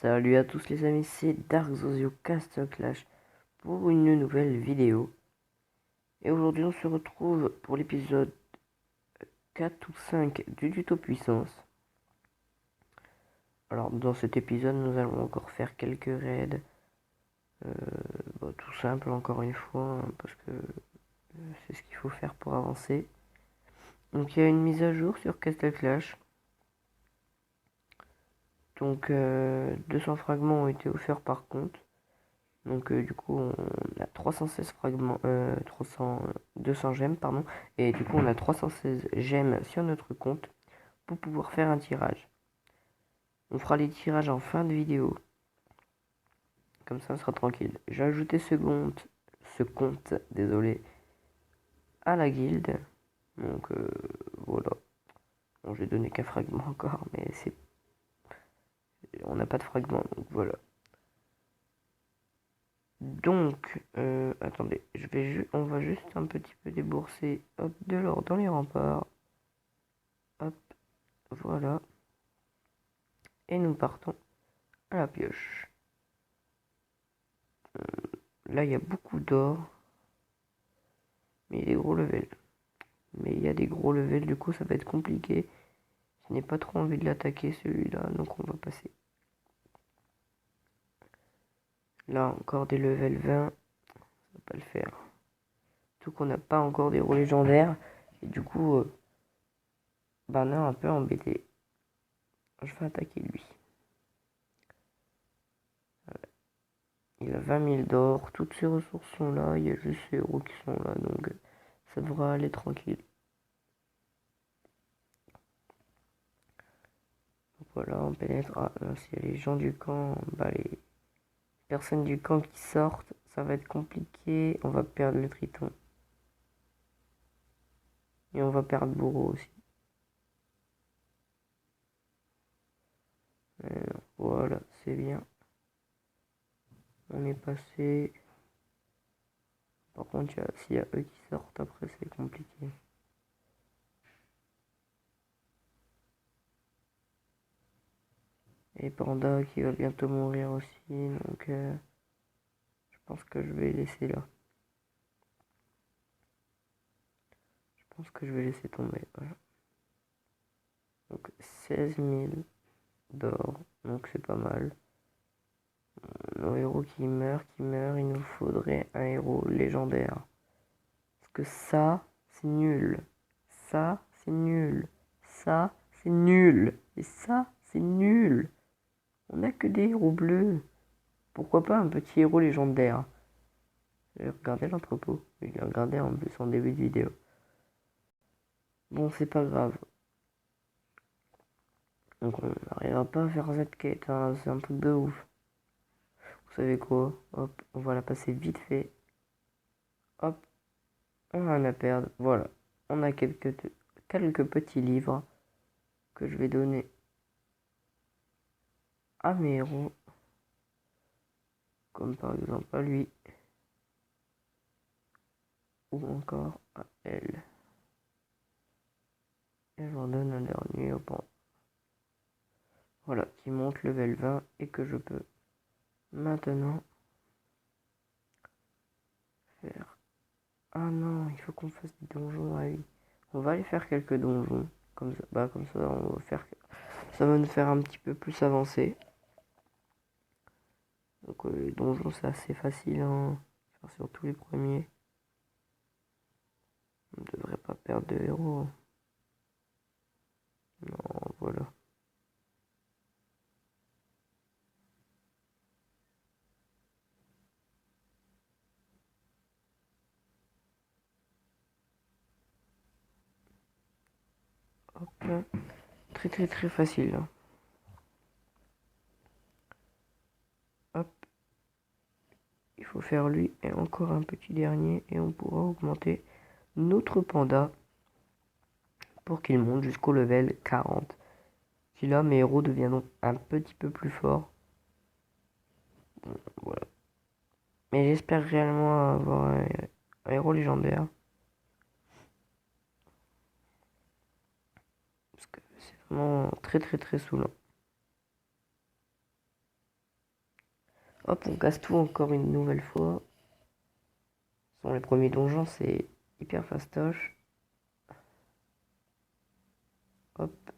Salut à tous les amis, c'est Dark Zozio Castle Clash pour une nouvelle vidéo. Et aujourd'hui on se retrouve pour l'épisode 4 ou 5 du tuto puissance. Alors dans cet épisode nous allons encore faire quelques raids. Tout simple encore une fois, hein, parce que c'est ce qu'il faut faire pour avancer. Donc il y a une mise à jour sur Castle Clash. Donc 200 fragments ont été offerts par compte. Donc du coup on a 316 fragments, 200 gemmes pardon, et du coup on a 316 gemmes sur notre compte pour pouvoir faire un tirage. On fera les tirages en fin de vidéo, comme ça on sera tranquille. J'ai ajouté ce compte, désolé, à la guilde, donc voilà. Bon, j'ai donné qu'un fragment encore, mais on n'a pas de fragment, donc voilà. Donc, attendez, on va juste un petit peu débourser de l'or dans les remparts. Hop, voilà. Et nous partons à la pioche. Là, il y a beaucoup d'or. Mais il est gros level. Mais il y a des gros levels, du coup, ça va être compliqué. Je n'ai pas trop envie de l'attaquer, celui-là, donc on va passer. Là, encore des levels 20. Ça va pas le faire. Tout qu'on n'a pas encore des héros légendaires. Et du coup, on est un peu embêté. Je vais attaquer lui. Il a 20 000 d'or, toutes ses ressources sont là, il y a juste ses héros qui sont là, donc ça devrait aller tranquille. Donc voilà, on pénètre. Ah, s'il y a les gens du camp, les personnes du camp qui sortent, ça va être compliqué, on va perdre le triton. Et on va perdre Bourreau aussi. Voilà, c'est bien. On est passé. Par contre, s'il y a eux qui sortent, après c'est compliqué. Et Panda qui va bientôt mourir aussi, donc je pense que je vais laisser là. Je pense que je vais laisser tomber, voilà. Donc 16 000 d'or, donc c'est pas mal. Nos héros qui meurent, il nous faudrait un héros légendaire. Parce que ça, c'est nul. Ça, c'est nul. Ça, c'est nul. Et ça, c'est nul. On n'a que des héros bleus. Pourquoi pas un petit héros légendaire? J'ai regardé l'entrepôt. J'ai regardé en plus en début de vidéo. Bon, c'est pas grave. Donc on n'arrivera pas à faire cette quête, hein. C'est un truc de ouf. Vous savez quoi? Hop, on va la passer vite fait. Hop, on a rien à perdre. Voilà. On a quelques petits livres que je vais donner à mes héros. Comme par exemple à lui. Ou encore à elle. Et j'en donne un dernier au pan. Voilà, qui monte level 20 et que je peux maintenant faire. Ah non, il faut qu'on fasse des donjons à lui. On va aller faire quelques donjons. Comme ça, on va faire. Ça va nous faire un petit peu plus avancer. Donc les donjons c'est assez facile, hein. Faire sur tous les premiers. On ne devrait pas perdre de héros. Non, voilà. Hop. Très très très facile, hein. Hop. Il faut faire lui et encore un petit dernier et on pourra augmenter notre panda pour qu'il monte jusqu'au level 40. Si là mes héros deviendront un petit peu plus forts. Voilà. Mais j'espère réellement avoir un héros légendaire. Parce que c'est vraiment très très très saoulant. Hop, on casse tout encore une nouvelle fois. Bon, les premiers donjons, c'est hyper fastoche. Hop.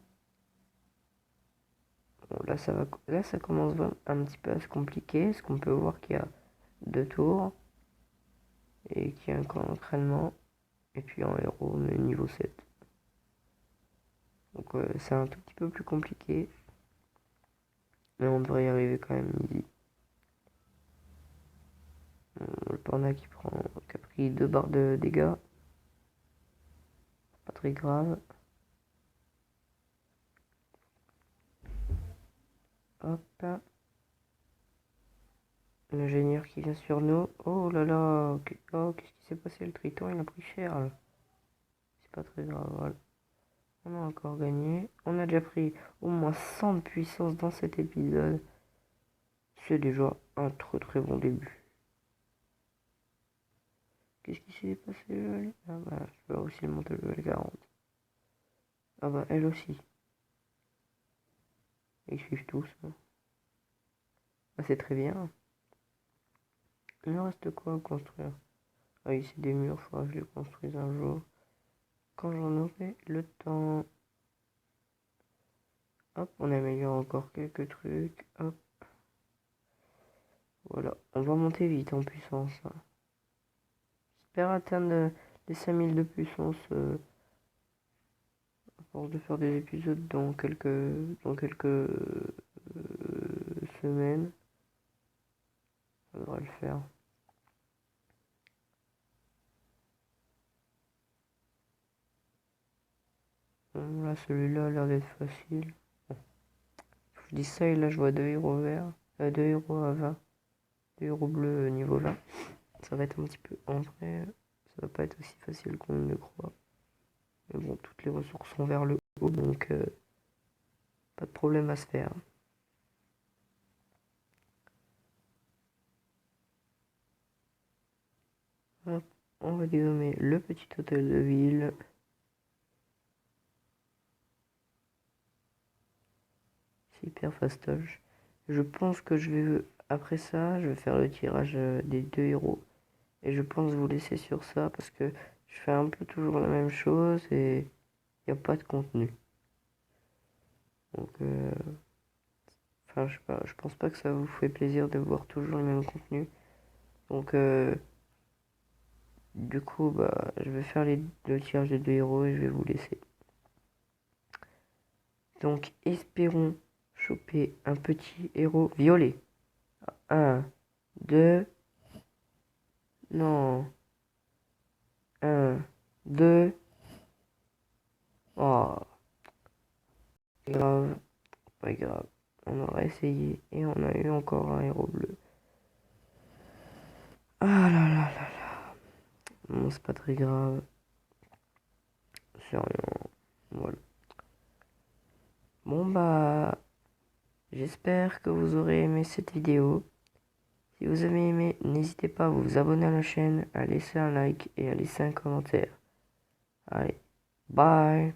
Bon, là, ça commence un petit peu à se compliquer, parce qu'on peut voir qu'il y a 2 tours et qu'il y a un camp d'entraînement et puis un héros mais niveau 7. Donc c'est un tout petit peu plus compliqué, mais on devrait y arriver quand même easy. Le panda qui a pris 2 barres de dégâts, pas très grave. Hop. L'ingénieur qui vient sur nous. Oh là là, oh, qu'est-ce qui s'est passé? Le triton, il a pris cher là. C'est pas très grave, voilà. On a encore gagné. On a déjà pris au moins 100 de puissance dans cet épisode. C'est déjà un très très bon début. Qu'est-ce qui s'est passé, Jolie? Ah bah, je peux aussi le monter le level 40. Ah bah, elle aussi. Ils suivent tous. Hein. Ah, c'est très bien. Il me reste quoi à construire? Ah oui, c'est des murs, faudra que je les construise un jour. Quand j'en aurai le temps. Hop, on améliore encore quelques trucs. Hop. Voilà, on va monter vite en puissance. Hein. J'espère atteindre les 5000 de puissance à force de faire des épisodes dans quelques semaines. Ça devrait le faire. Bon, là, celui-là a l'air d'être facile. Bon. Je dis ça et là, je vois 2 héros verts. 2 héros à 20. 2 héros bleus niveau 20. Ça va être un petit peu... En vrai, ça va pas être aussi facile qu'on ne le croit. Mais bon, toutes les ressources sont vers le haut, donc pas de problème à se faire. Hop, on va dégommer le petit hôtel de ville. C'est hyper fastoche. Je pense que après ça, je vais faire le tirage des 2 héros. Et je pense vous laisser sur ça parce que je fais un peu toujours la même chose et il n'y a pas de contenu. Donc, enfin, je sais pas, je pense pas que ça vous fait plaisir de voir toujours le même contenu. Donc, du coup, bah, je vais faire le tirage des 2 héros et je vais vous laisser. Donc, espérons choper un petit héros violet. 1, 2, non. 1, 2. Oh, pas grave, pas grave. On aura essayé et on a eu encore un héros bleu. Ah là là là là. Bon, c'est pas très grave. C'est rien. Voilà. Bon bah, j'espère que vous aurez aimé cette vidéo. Si vous avez aimé, n'hésitez pas à vous abonner à la chaîne, à laisser un like et à laisser un commentaire. Allez, bye.